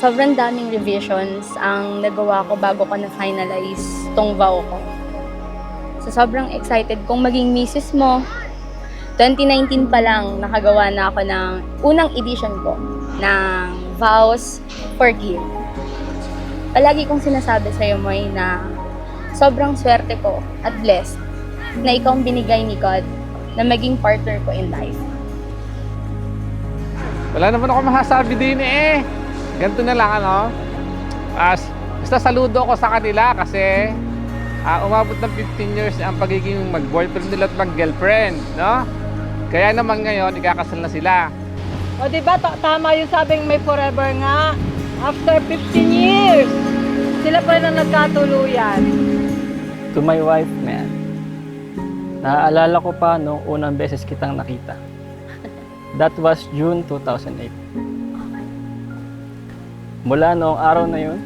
Sobrang daming revisions ang nagawa ko bago ko na-finalize tong vow ko. So sobrang excited kung maging misis mo. 2019 pa lang nakagawa na ako ng unang edition ko ng Vows for Kim. Palagi kong sinasabi sa'yo, Moy, na sobrang swerte ko at blessed na ikaw ang binigay ni God na maging partner ko in life. Wala naman ako masasabi din eh. Ganito na lang ano. Basta saludo ko sa kanila kasi umabot ng 15 years ang pagiging mag-boyfriend nila at mag-girlfriend, no? Kaya naman ngayon, ikakasal na sila. O diba, tama yung sabing may forever nga. After 15 years, sila pa rin ang nagkatuluyan. To my wife, man. Naaalala ko pa nung unang beses kitang nakita. That was June 2008. Mula noong araw na yun,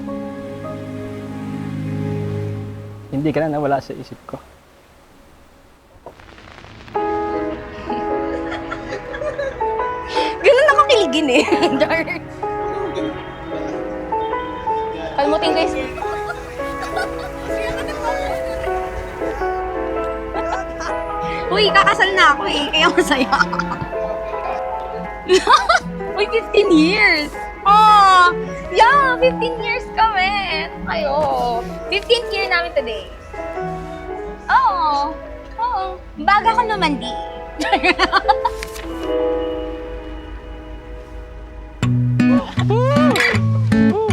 hindi ka na nawala sa isip ko. Ganun ako kiligin eh. Kalmutin guys. Uy, kakasal na ako eh. Kaya masaya. Uy, 15 years! Oh! Yeah, 15 years kami! Ano kayo? 15th year namin today. Oo. Oo. Baga ko naman di.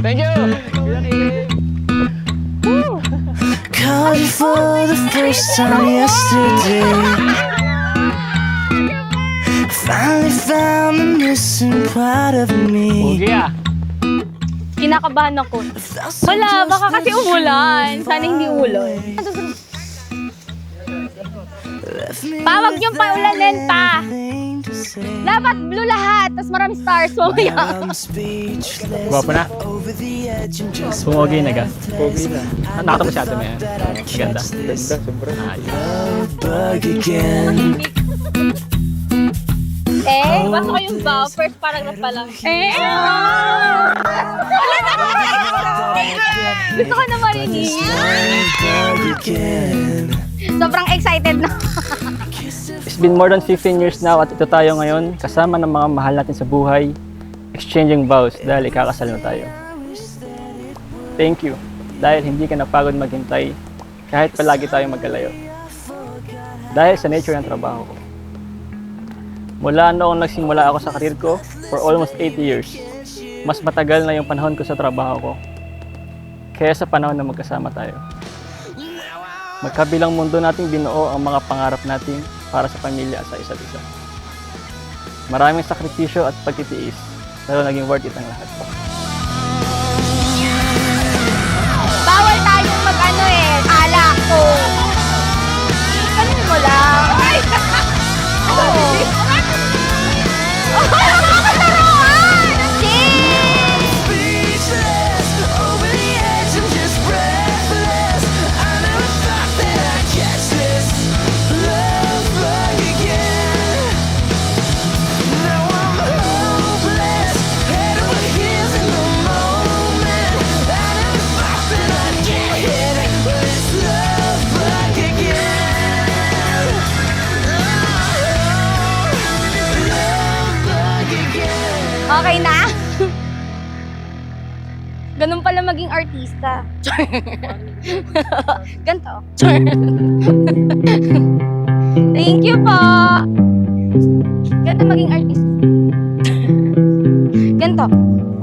Thank you! Called you for the first time yesterday. Finally found the missing part of me. Pugi ah. Kinakabahan ako. Wala, baka kasi umulan. Sana hindi umulan. Pawag niyong paulanin pa. Dapat blue lahat, tapos marami stars mamaya. Gwapo na. Pumogi na ka. Pugi na. Nakata masyado mo yan. Ganda. Ganda, sobrang. Bug again. Basta ko yung vow, first paragraph pa lang. Gusto ko na marinig. Bug again. Sobrang excited na. It's been more than 15 years now at ito tayo ngayon kasama ng mga mahal natin sa buhay, exchanging vows dahil ikakasal na tayo. Thank you dahil hindi ka napagod maghintay kahit palagi tayo magkalayo. Dahil sa nature ng trabaho ko. Mula noong nagsimula ako sa karir ko for almost 80 years, mas matagal na yung panahon ko sa trabaho ko kaya sa panahon na magkasama tayo. Magkabilang mundo nating binuo ang mga pangarap natin para sa pamilya at sa isa't isa. Maraming sakripisyo at pagtitiis, pero naging worth it ang lahat. Bawal tayong mag-ano alak ko. Kanin mo lang. Ay! Speechless, over the edge, I'm just breathless. I never thought that I'd catch this love bug again. Now I'm hopeless, head over heels in the moment. I never thought that I'd get hit with this love bug again. Love bug again. Okay na? Ganun pala maging artista. Ganto. Thank you po. Ganto maging artista. Ganto.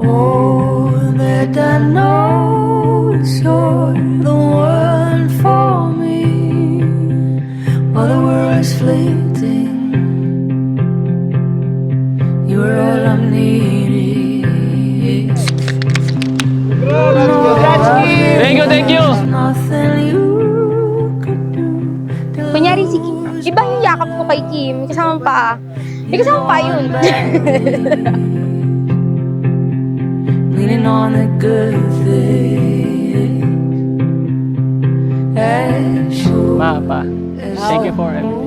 Oh, that I know you're the one for me. While the world is fleeting, you're all I'm needing. Thank you! Nothing you could do. Kunyari si Kim. Iba yung yakap ko kay Kim. Kasama pa. May kasama pa yun. Leaning on the good things. As sure Ma, pa. Thank you for everything.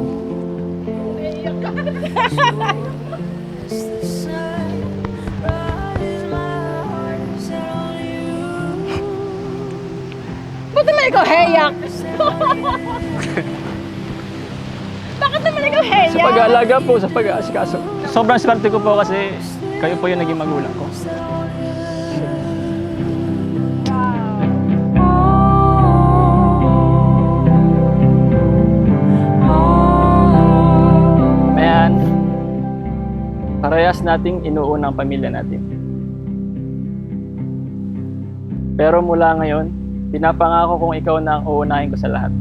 as the sun rises, my heart is at ikaw heyak? Bakit naman ikaw Sa heyak? pag-aalaga po, sa pag-aasikaso. Sobrang swerte ko po kasi kayo po yung naging magulang ko. Ayan, parehas nating inuunang pamilya natin. Pero mula ngayon, pinapangako kong ikaw na ang uunahin ko sa lahat.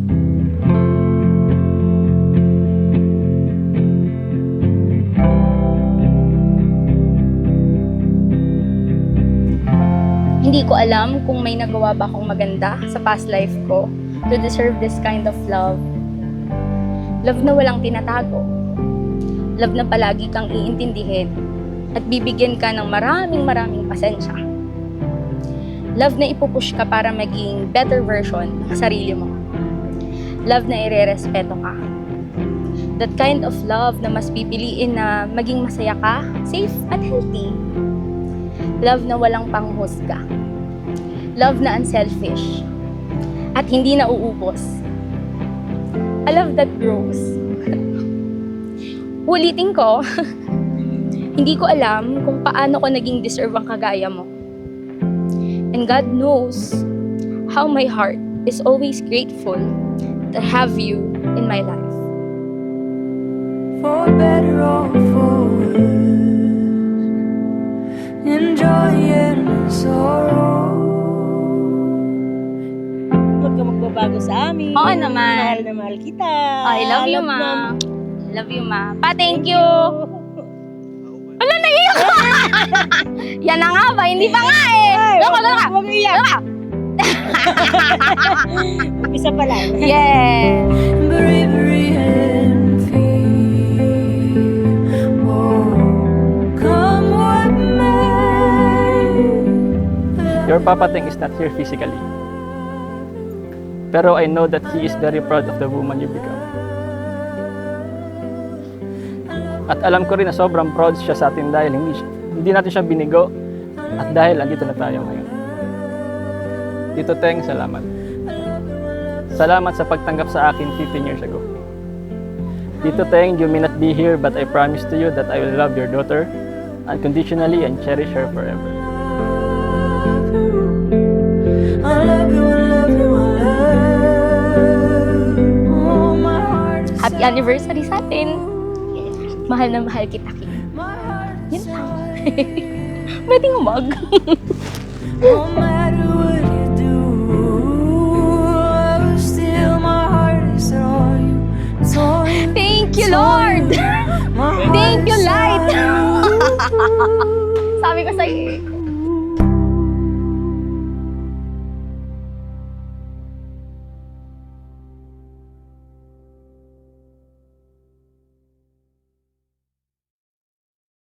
Hindi ko alam kung may nagawa ba akong maganda sa past life ko to deserve this kind of love. Love na walang tinatago. Love na palagi kang iintindihin at bibigyan ka ng maraming pasensya. Love na ipupush ka para maging better version ng sarili mo. Love na irerespeto ka. That kind of love na mas pipiliin na maging masaya ka, safe at healthy. Love na walang panghusga. Love na unselfish. At hindi na uubos. A love that grows. Ulitin ko, hindi ko alam kung paano ko naging deserve ang kagaya mo. And God knows how my heart is always grateful to have you in my life. For better or for worse, in joy and sorrow. Huwag ka magbabago sa amin. Oo naman. Mahal na mahal kita. I love you, ma. Love you, ma. Pa, thank you. Wala, naiyak ka. Yan na nga ba? Hindi pa nga eh. Loko. Huwag iyak. Isa pa lang. Yes. Bravery and fear. Oh, come what may. Your Papa Teng is not here physically. Pero I know that he is very proud of the woman you become. At alam ko rin na sobrang proud siya sa atin dahil hindi natin siya binigo at dahil andito na tayo ngayon. Tito Teng, salamat. Salamat sa pagtanggap sa akin 15 years ago. Tito Teng, you may not be here but I promise to you that I will love your daughter unconditionally and cherish her forever. I love you, I love you, I love. Oh, my heart is Happy anniversary sa atin. Mahal na mahal kita, Kim. my heart Yun is lang. Pwede humag. no matter what you do, I will still my heart is on you. It's on you. Thank you, Lord. My heart Thank you, is Light. on you. Sabi ko sa'yo eh.